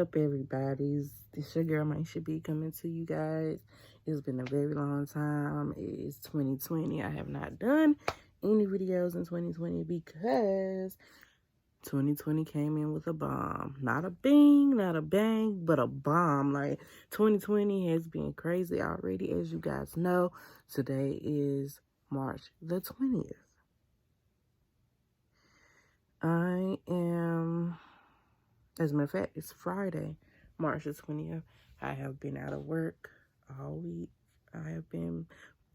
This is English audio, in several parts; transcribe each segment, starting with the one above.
up, everybody? This your girl Maisha B coming to you guys. It's been a very long time. It is 2020. I have not done any videos in 2020 because 2020 came in with a bomb. Not a bing, not a bang, but a bomb. Like, 2020 has been crazy already, as you guys know. Today is March the 20th. As a matter of fact, it's Friday, March the 20th. I have been out of work all week. I have been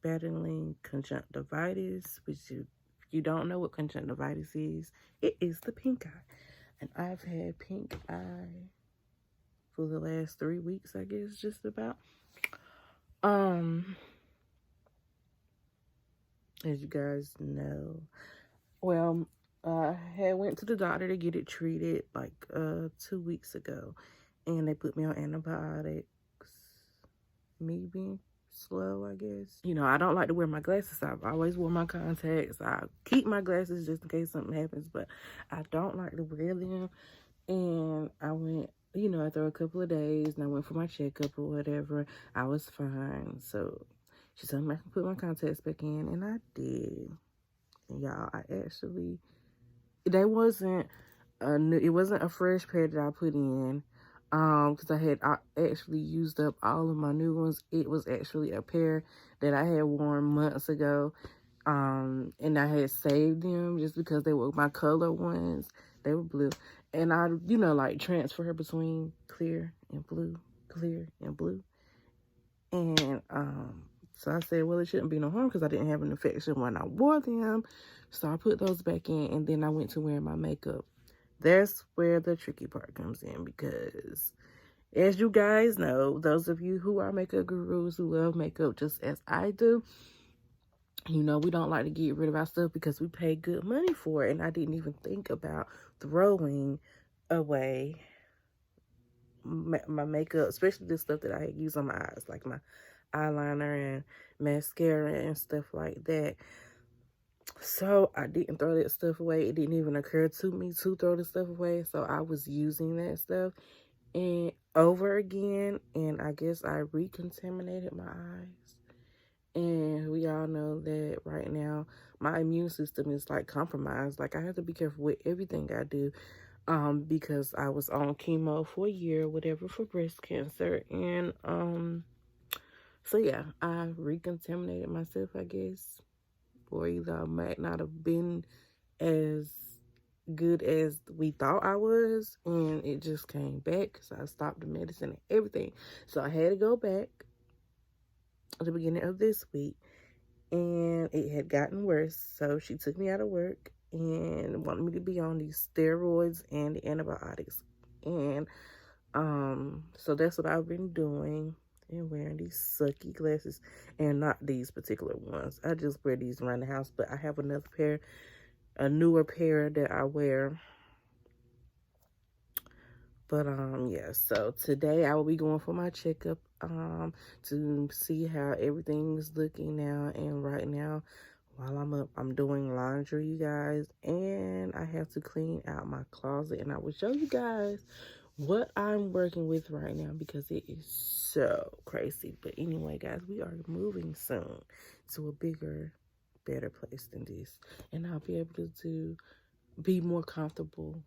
battling conjunctivitis, which you don't know what conjunctivitis is. It is the pink eye. And I've had pink eye for the last 3 weeks, I guess, just about. As you guys know, well, I had went to the doctor to get it treated like 2 weeks ago, and they put me on antibiotics. Me being slow, I guess. You know, I don't like to wear my glasses. I've always wore my contacts. I keep my glasses just in case something happens, but I don't like to wear them. And I went, you know, after a couple of days, and I went for my checkup or whatever. I was fine. So she told me I can put my contacts back in, and I did. And y'all, it wasn't a fresh pair that I put in, because I actually used up all of my new ones. It was actually a pair that I had worn months ago, and I had saved them just because they were my color ones. They were blue, and I, you know, like transfer between clear and blue, and so I said, well, it shouldn't be no harm because I didn't have an infection when I wore them. So I put those back in, and then I went to wearing my makeup. That's where the tricky part comes in, because as you guys know, those of you who are makeup gurus who love makeup just as I do, you know, we don't like to get rid of our stuff because we pay good money for it. And I didn't even think about throwing away my makeup, especially the stuff that I use on my eyes, like my eyeliner and mascara and stuff like that. So I didn't throw that stuff away. It didn't even occur to me to throw the stuff away. So I was using that stuff and over again, and I guess I recontaminated my eyes. And we all know that right now my immune system is like compromised. Like, I have to be careful with everything I do, because I was on chemo for a year, whatever, for breast cancer. And so yeah, I recontaminated myself, I guess. Or either I might not have been as good as we thought I was, and it just came back because I stopped the medicine and everything. So I had to go back at the beginning of this week, and it had gotten worse. So she took me out of work and wanted me to be on these steroids and the antibiotics. And so that's what I've been doing, and wearing these sucky glasses, and not these particular ones. I just wear these around the house, but I have another pair, a newer pair that I wear. But yeah, so today I will be going for my checkup to see how everything's looking now. And right now, while I'm up, I'm doing laundry, you guys, and I have to clean out my closet, and I will show you guys what I'm working with right now because it is so crazy. But anyway, guys, we are moving soon to a bigger, better place than this, and I'll be able to be more comfortable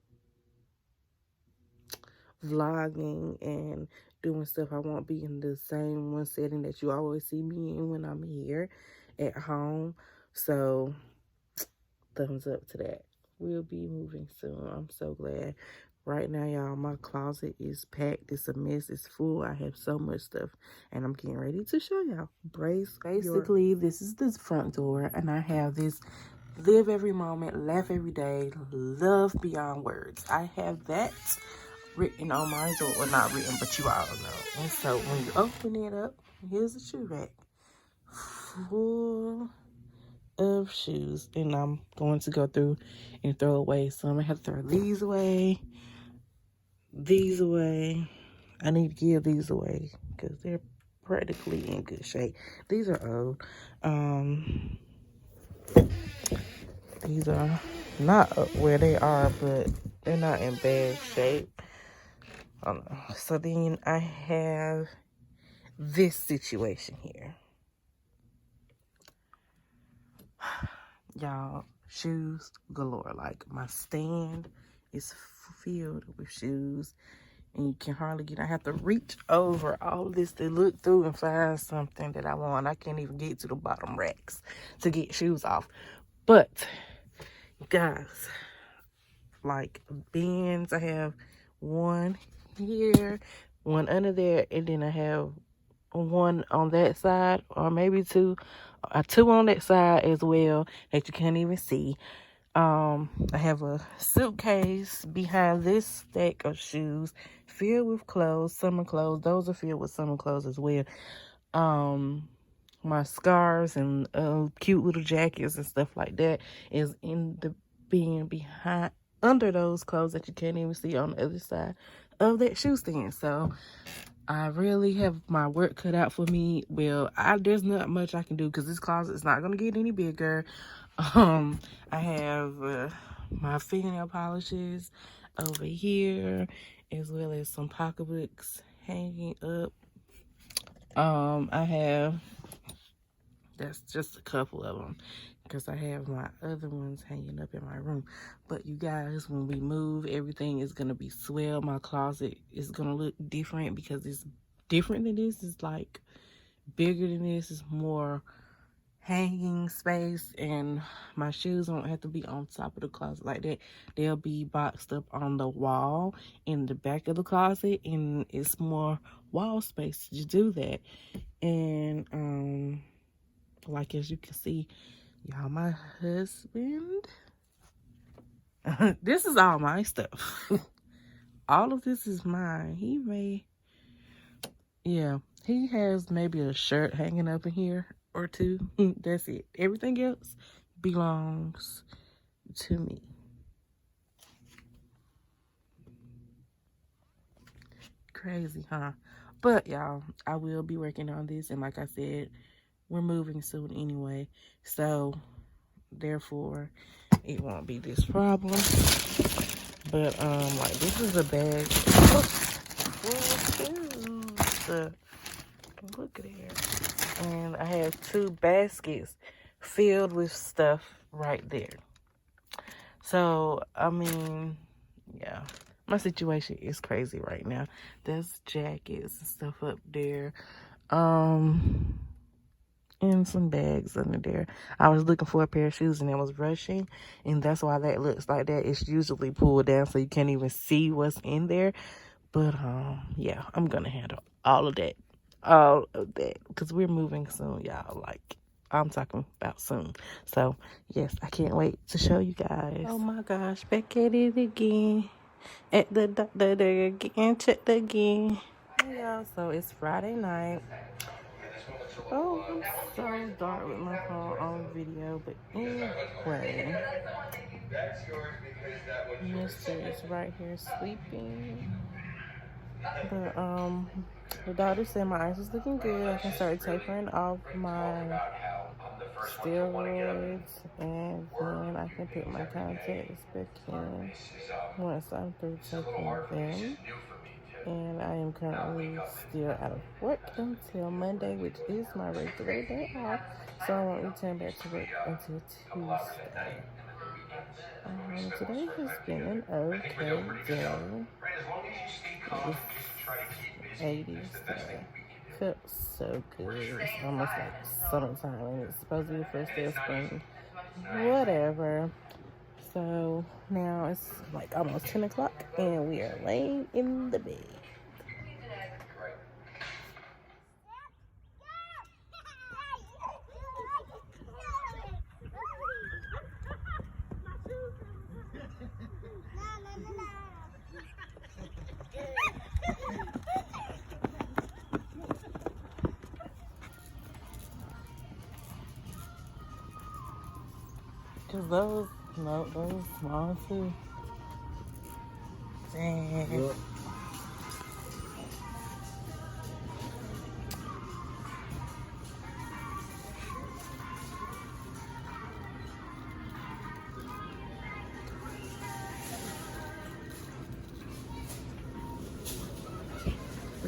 vlogging and doing stuff. I won't be in the same one setting that you always see me in when I'm here at home. So thumbs up to that. We'll be moving soon. I'm so glad. Right now, y'all, my closet is packed. It's a mess. It's full. I have so much stuff, and I'm getting ready to show y'all. Basically, this is the front door, and I have this live every moment, laugh every day, love beyond words. I have that written on my door. Well, not written, but you all know. And so when you open it up, here's the shoe rack full of shoes, and I'm going to go through and throw away. So I'm gonna have to throw these away, these away. I need to give these away because they're practically in good shape. These are old. These are not where they are, but they're not in bad shape. Hold on. So then I have this situation here. Y'all, shoes galore. Like, my stand is filled with shoes, and you can hardly get. I have to reach over all of this to look through and find something that I want. I can't even get to the bottom racks to get shoes off. But, guys, like bins, I have one here, one under there, and then I have one on that side, or maybe two on that side as well that you can't even see. I have a suitcase behind this stack of shoes filled with clothes, summer clothes. Those are filled with summer clothes as well. My scarves and cute little jackets and stuff like that is in the bin behind, under those clothes that you can't even see on the other side of that shoe stand. So I really have my work cut out for me. Well, there's not much I can do because this closet is not going to get any bigger. I have my fingernail polishes over here, as well as some pocketbooks hanging up. I have, that's just a couple of them, because I have my other ones hanging up in my room. But you guys, when we move, everything is going to be swell. My closet is going to look different because it's different than this. It's like bigger than this. It's more hanging space, and my shoes won't have to be on top of the closet like that. They'll be boxed up on the wall in the back of the closet, and it's more wall space to do that. And like, as you can see, y'all, my husband, this is all my stuff. All of this is mine. He has maybe a shirt hanging up in here or two. That's it. Everything else belongs to me. Crazy, huh? But y'all, I will be working on this, and like I said, we're moving soon anyway, so therefore it won't be this problem. But like, this is a bag look at here, and I have 2 baskets filled with stuff right there. So I mean, yeah, my situation is crazy right now. There's jackets and stuff up there, and some bags under there. I was looking for a pair of shoes and I was rushing, and that's why that looks like that. It's usually pulled down so you can't even see what's in there. But yeah, I'm gonna handle all of that because we're moving soon, y'all. Like, I'm talking about soon. So yes, I can't wait to show you guys. Oh my gosh, back at it again, at the doctor again, checked again. Hey y'all, so it's Friday night. Oh, I'm so dark with my phone on video, but anyway, Mister is right here sleeping. But the doctor said my eyes is looking good. I can start tapering off my steroids, and then I can put my contacts back in once I'm through taking them. And I am currently still out of work until Monday, which is my regular day off. So I won't return back to work until Tuesday. Today has been an okay day. It was 80s today. Felt so good. It's almost like summertime, and it's supposed to be the first day of spring. Whatever. So now it's like almost 10 o'clock, and we are laying in the bed. Cause those small too. Dang. Yep.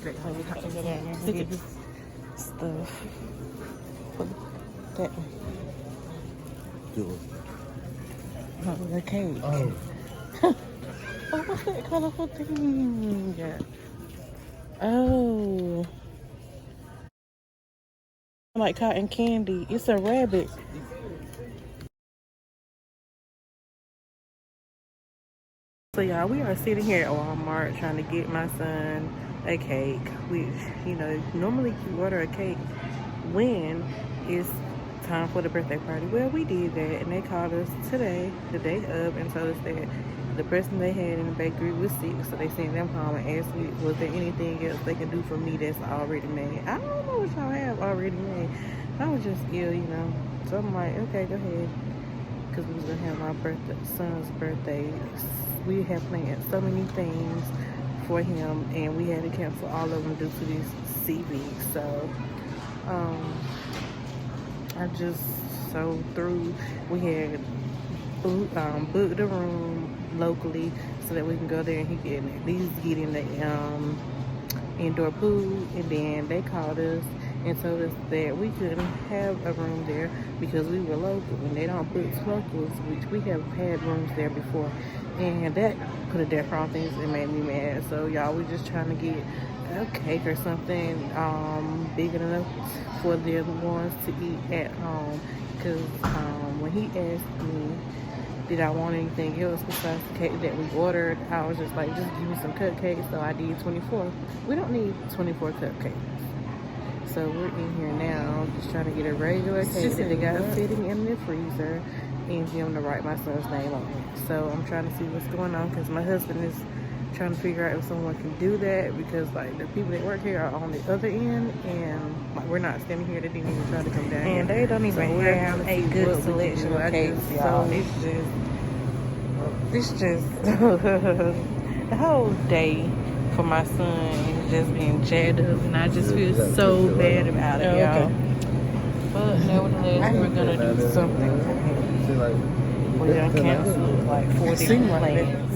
that way. We got to go down there and get this stuff. Put that way. Oh, the cake. Oh. Oh, what's that colorful thing? Yeah. Oh. Like cotton candy. It's a rabbit. So y'all, we are sitting here at Walmart trying to get my son a cake, which, you know, normally you order a cake when it's time for the birthday party. Well, we did that, and they called us today, the day of, and told us that the person they had in the bakery was sick, so they sent them home and asked me, was there anything else they can do for me that's already made? I don't know what y'all have already made. I was just ill, you know. So I'm like, okay, go ahead. Because we was going to have my son's birthday. We had planned so many things for him, and we had to cancel all of them due to this CV. So, I just so through. We had booked a room locally so that we can go there and he can at least get in the indoor pool. And then they called us and told us that we couldn't have a room there because we were local, and they don't book locals, which we have had rooms there before, and that put a damper on things and made me mad. So y'all, we just trying to get a cake or something big enough for the other ones to eat at home, because when he asked me did I want anything else besides the cake that we ordered, I was just like, just give me some cupcakes. So I did 24. We don't need 24 cupcakes. So we're in here now just trying to get a regular cake that they got sitting in the freezer and give them to write my son's name on it. So I'm trying to see what's going on, because my husband is trying to figure out if someone can do that, because like the people that work here are on the other end, and like we're not standing here. They didn't even try to come down and here. They don't even have a good selection of cakes, y'all. It's just the whole day for my son is just being jacked up, and I just feel so bad about it, y'all. But nevertheless, we're gonna do something for him. We're gonna cancel like 4 different plans.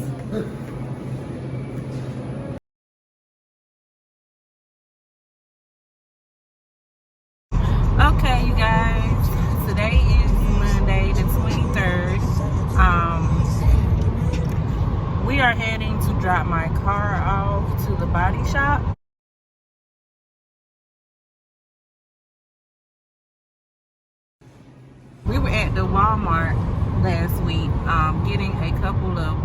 Okay, you guys, today is Monday the 23rd. We are heading to drop my car off to the body shop. We were at the Walmart last week getting a couple of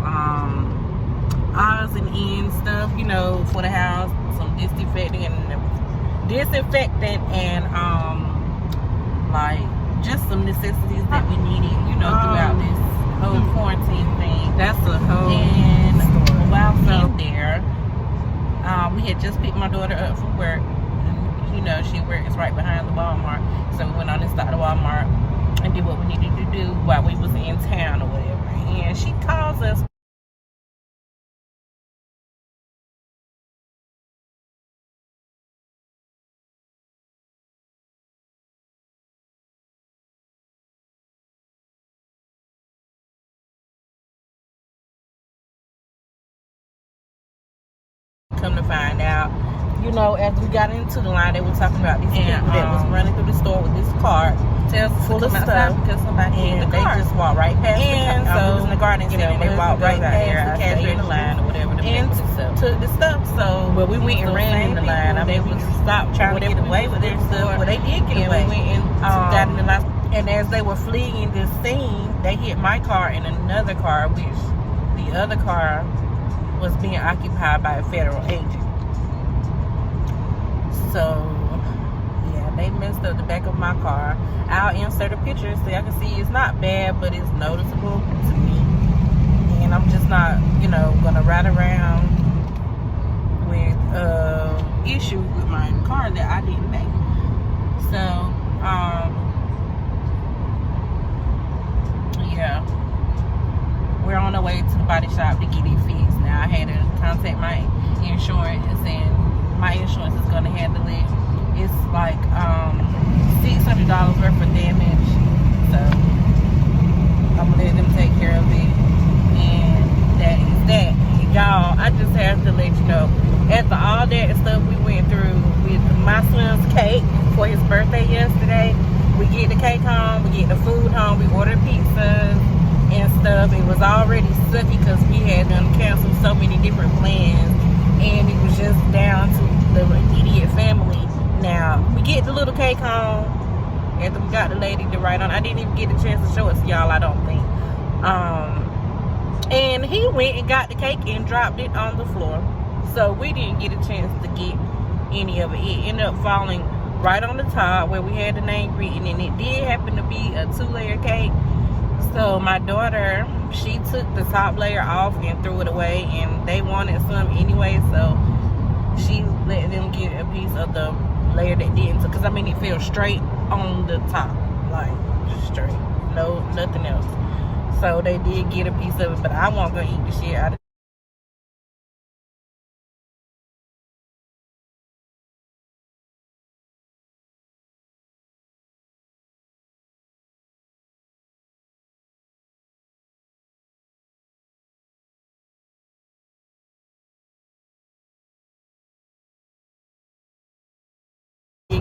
odds and ends stuff, you know, for the house, some disinfectant and like just some necessities that we needed, you know, throughout this whole quarantine thing. That's a whole story. While in there, we had just picked my daughter up from work, and you know, she works right behind the Walmart, so we went on and stopped the Walmart and did what we needed to do while we was in town or whatever. And she calls us. Come to find out, you know, as we got into the line, they were talking about these people that was running through the store with this cart full of stuff because somebody hit the car. They just walked right past and so was in the garden center, and they walked right past the cashier in the line or whatever and took the stuff. So well, we went and ran in the line. I mean, we stopped trying to get away with their stuff. Well, they did get away. We went and got in the line, and as they were fleeing this scene, they hit my car and another car, which the other car was being occupied by a federal agent. So yeah, they messed up the back of my car. I'll insert a picture so y'all can see it's not bad, but it's noticeable to me. And I'm just not, you know, gonna ride around with issue with my car that I didn't make. So yeah, we're on our way to the body shop to get it fixed. Now I had to contact my insurance, and my insurance is going to handle it. It's like $600 worth of damage, so I'm gonna let them take care of it, and that is that. y'all, I just have to let you know, after all that stuff we went through with my son's cake for his birthday yesterday, we get the cake home, we get the food home, we ordered pizzas and stuff. It was already sucky because we had done canceled so many different plans, and it was just down to the immediate family. Now, we get the little cake home, and we got the lady to write on. I didn't even get a chance to show it to y'all, I don't think. And he went and got the cake and dropped it on the floor. So we didn't get a chance to get any of it. It ended up falling right on the top where we had the name written, and it did happen to be a 2-layer cake. So my daughter, she took the top layer off and threw it away, and they wanted some anyway, so she let them get a piece of the layer that didn't, because I mean it fell straight on the top, like just straight, no nothing else. So they did get a piece of it, but I wasn't gonna eat the shit out of it.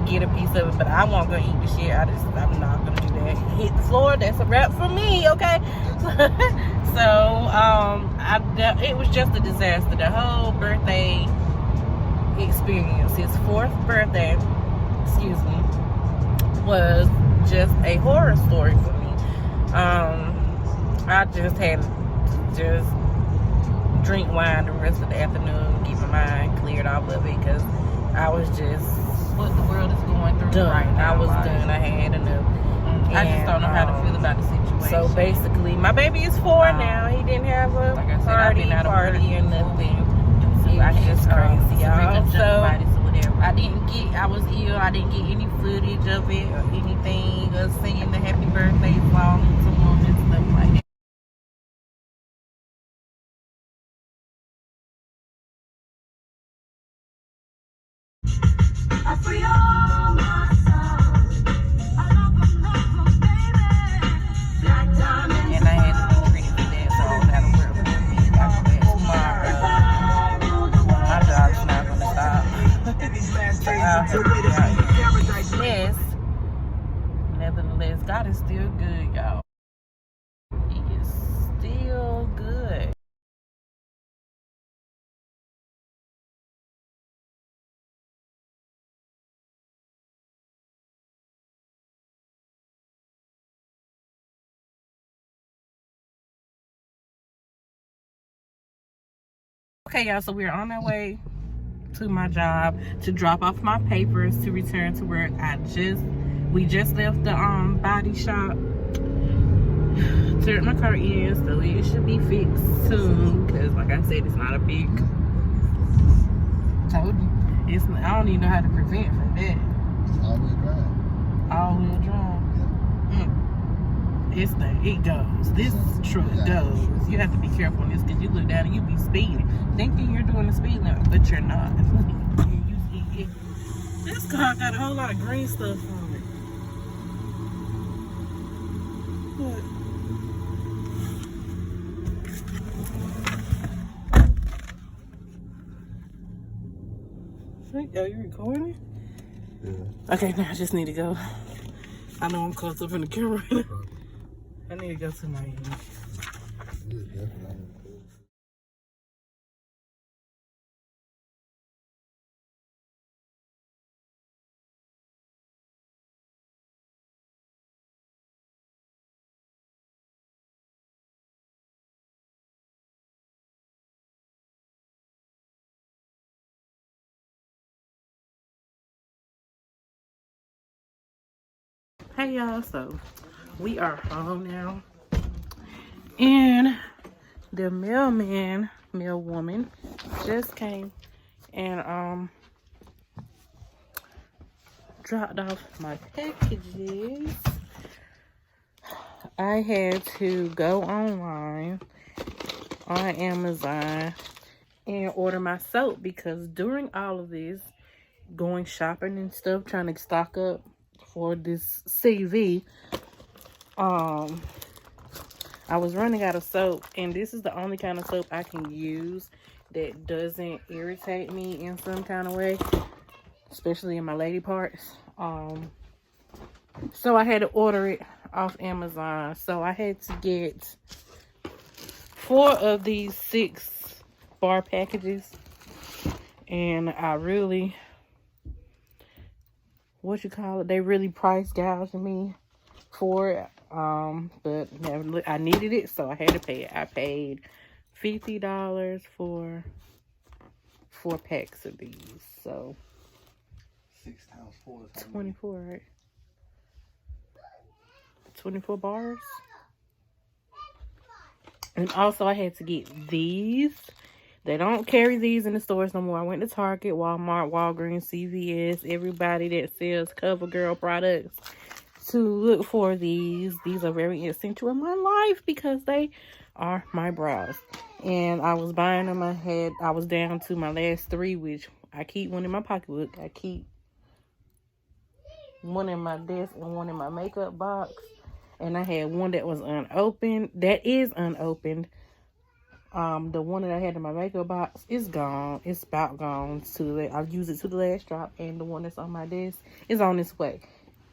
Get a piece of it, but I wasn't gonna eat the shit out of it. I'm not gonna do that. Hit the floor, that's a wrap for me, okay? So it was just a disaster. The whole birthday experience, his 4th birthday, excuse me, was just a horror story for me. I just had to just drink wine the rest of the afternoon, get my mind cleared off of it, because I was just, what the world is going through done. Right now. I was done. I had enough. I just don't know how to feel about the situation. So basically, my baby is 4 now. He didn't have a party or nothing. It was just crazy, y'all. So I was ill. I didn't get any footage of it or anything. Us singing the happy birthday song to him and stuff like that. I free all my sons. I love them, baby. Black diamond. And I had to be treated for that, so I don't have to worry about me. After that tomorrow, my job's not going to stop. So I'll have to be out here. Yes. Nevertheless, God is still good, y'all. He is still good. Okay, y'all, so we're on our way to my job to drop off my papers to return to work. We just left the body shop, turned my car in, so it should be fixed soon, because like I said, it's not a big, told you, it's, I don't even know how to prevent from that. All-wheel drive. It goes. This truck goes. You have to be careful on this, because you look down and you be speeding, thinking you're doing the speed limit, but you're not. This car got a whole lot of green stuff on it. What? Are you recording? Yeah. Okay, now I just need to go. I know I'm close up in the camera. I need to go to Miami. Hey y'all, so we are home now, and the mailwoman just came and dropped off my packages. I had to go online on Amazon and order my soap, because during all of this going shopping and stuff, trying to stock up for this CV, I was running out of soap, and this is the only kind of soap I can use that doesn't irritate me in some kind of way, especially in my lady parts. So I had to order it off Amazon. So I had to get 4 of these 6 bar packages, and I really, they really price gouged me for it. But I needed it, so I had to pay it. I paid $50 for 4 packs of these. So 6 times 4 is 24, right? 24 bars. And also I had to get these. They don't carry these in the stores no more. I went to Target, Walmart, Walgreens, CVS, everybody that sells CoverGirl products to look for these. These are very essential in my life because they are my brows. And I was buying them. I was down to my last 3, which I keep one in my pocketbook. I keep one in my desk and one in my makeup box. And I had one that was unopened. That is unopened. The one that I had in my makeup box is gone. It's about gone. I've used it to the last drop. And the one that's on my desk is on its way.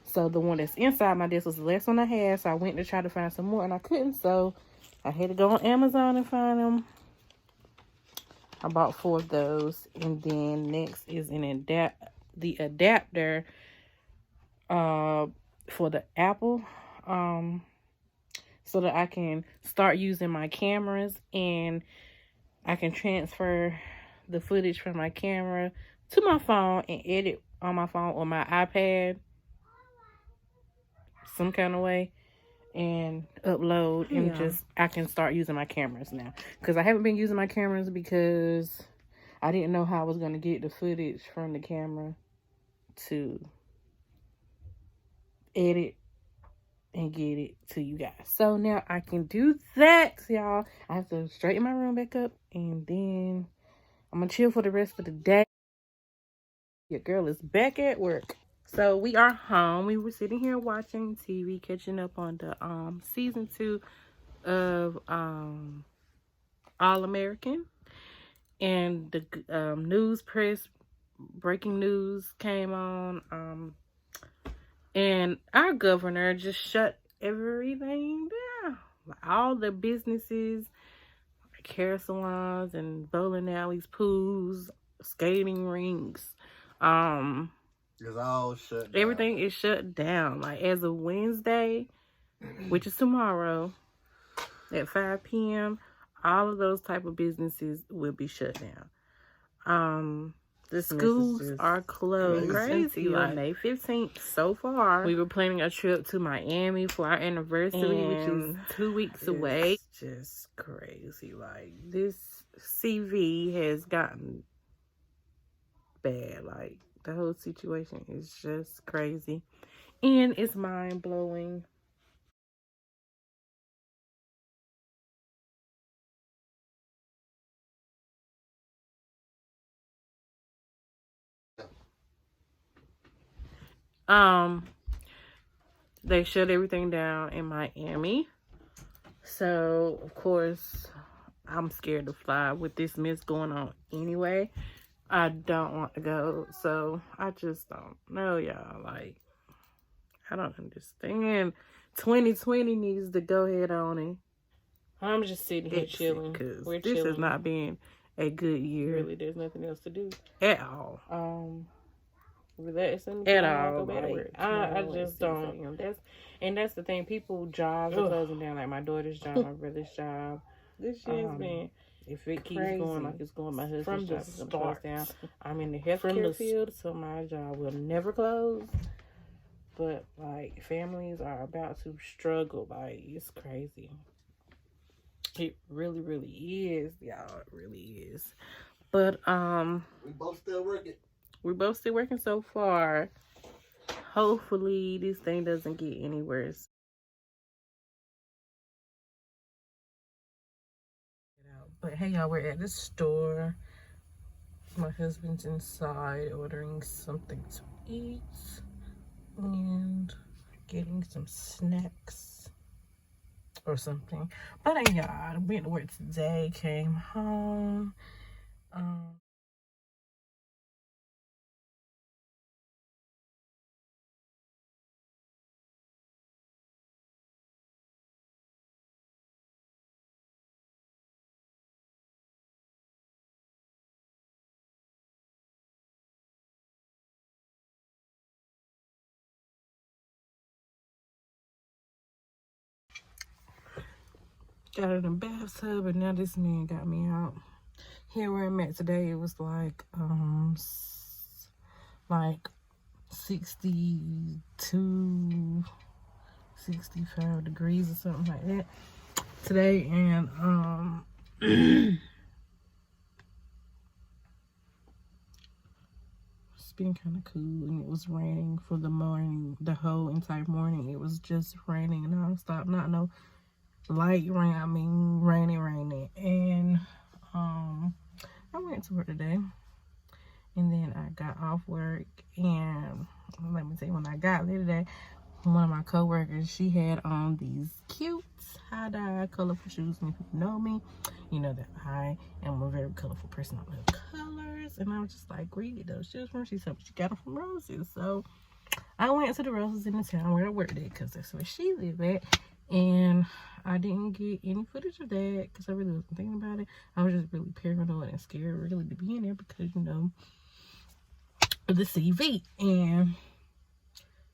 So the one that's inside my desk was the last one I had. So I went to try to find some more and I couldn't. So I had to go on Amazon and find them. I bought 4 of those. And then next is the adapter for the Apple. So that I can start using my cameras and I can transfer the footage from my camera to my phone and edit on my phone or my iPad some kind of way and upload and I can start using my cameras now. Because I haven't been using my cameras because I didn't know how I was going to get the footage from the camera to edit and get it to you guys. So now I can do that, y'all. I have to straighten my room back up and then I'm gonna chill for the rest of the day. Your girl is back at work. So we are home. We were sitting here watching TV, catching up on the season 2 of All American. And the news press breaking news came on. And our governor just shut everything down. All the businesses, hair salons and bowling alleys, pools, skating rinks. It's all shut down. Everything is shut down. Like as of Wednesday, which is tomorrow, at 5 p.m., all of those type of businesses will be shut down. The schools are closed until May 15th so far. We were planning a trip to Miami for our anniversary, which is 2 weeks away. It's just crazy. Like, this CV has gotten bad. Like, the whole situation is just crazy. And it's mind-blowing. They shut everything down in Miami. So, of course, I'm scared to fly with this mess going on anyway. I don't want to go. So, I just don't know, y'all. Like, I don't understand. 2020 needs to go ahead on and I'm just sitting here chilling. Because We're this chilling. has not been a good year. Really, there's nothing else to do. At all. Relaxing At all. go back to work. I just don't. That's the thing. People jobs are closing down. Like my daughter's job, my brother's job. This year's been. If it keeps going like it's going, my husband's job is going to close down. I'm in the healthcare field, so my job will never close. But like families are about to struggle. Like it's crazy. It really, really is, y'all. It really is. But we both still working. We're both still working so far. Hopefully this thing doesn't get any worse. But hey, y'all, we're at the store. My husband's inside ordering something to eat and getting some snacks. or something. But anyhow, I went to work today, came home. Got out of the bathtub, and now this man got me out. Here where I'm at today, it was like 62, 65 degrees or something like that today, and it's been kind of cool. And it was raining for the morning, the whole entire morning. It was just raining nonstop, not no light rain, I mean raining. And I went to work today, and then I got off work, and let me tell you, when I got there today, one of my co-workers, she had on these cute tie-dye colorful shoes. And if you know me, you know that I am a very colorful person. I love colors, and I was just like, where you get those shoes from? She said she got them from Roses. So I went to the Roses in the town where I worked at, because that's where she lived at. And I didn't get any footage of that because I really wasn't thinking about it. I was just really paranoid and scared really to be in there because, you know, of the CV. And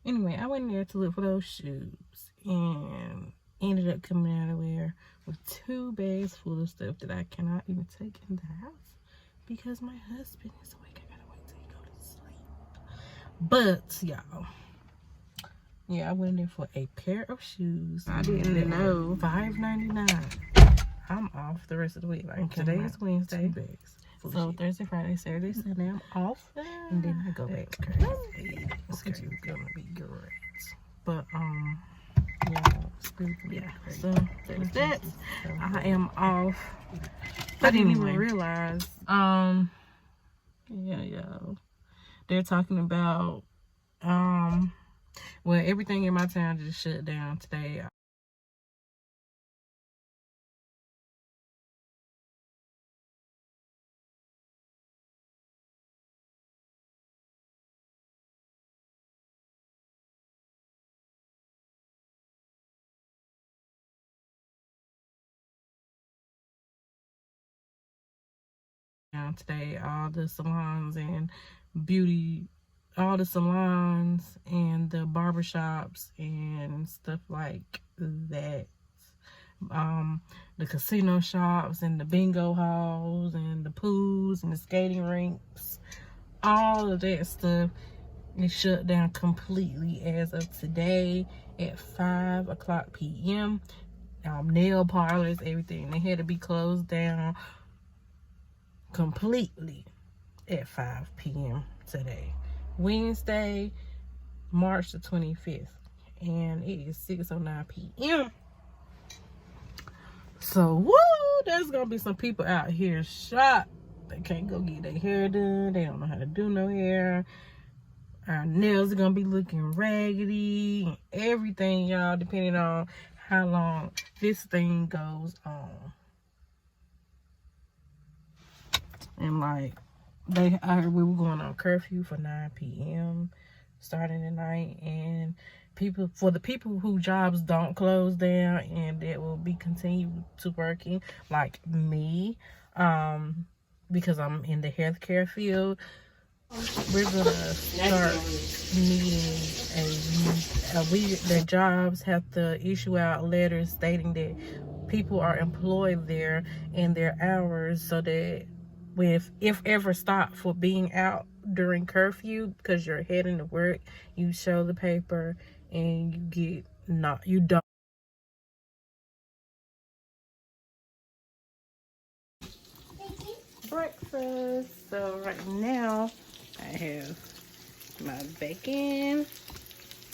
anyway, I went in there to look for those shoes and ended up coming out of there with 2 bags full of stuff that I cannot even take in the house because my husband is awake. I gotta wait till he go to sleep. But y'all, yeah, I went in there for a pair of shoes. I didn't know. $5.99. I'm off the rest of the week. Like today is Wednesday. 2 bags. So Thursday, Friday, Saturday, Sunday, I'm off. And then I go back to crazy. It's gonna be great. But yeah, it's really crazy. So there's that. I am off. I didn't even realize. Yeah, y'all. They're talking about well, everything in my town just shut down today. Today, all the salons and all the salons and the barbershops and stuff like that. The casino shops and the bingo halls and the pools and the skating rinks, all of that stuff is shut down completely as of today at 5:00 p.m. Nail parlors, everything, they had to be closed down completely at 5 p.m. today, Wednesday, March the 25th, and it is 6:09 p.m. So, woo, there's gonna be some people out here shocked. They can't go get their hair done. They don't know how to do no hair. Our nails are gonna be looking raggedy and everything, y'all, depending on how long this thing goes on. And like, I heard we were going on curfew for 9 p.m. starting tonight, and for the people who jobs don't close down and that will be continued to working, like me, because I'm in the healthcare field, we're gonna start needing the jobs have to issue out letters stating that people are employed there and their hours, so that if ever stopped for being out during curfew because you're heading to work, you show the paper and you don't. Breakfast. So right now I have my bacon,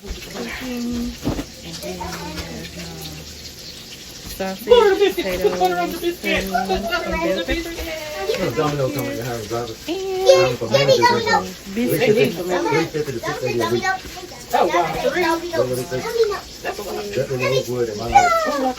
cooking, and then I have sausage, potatoes, and bell peppers. Domino coming to have drivers. And biscuits. Oh, wow. That's a lot.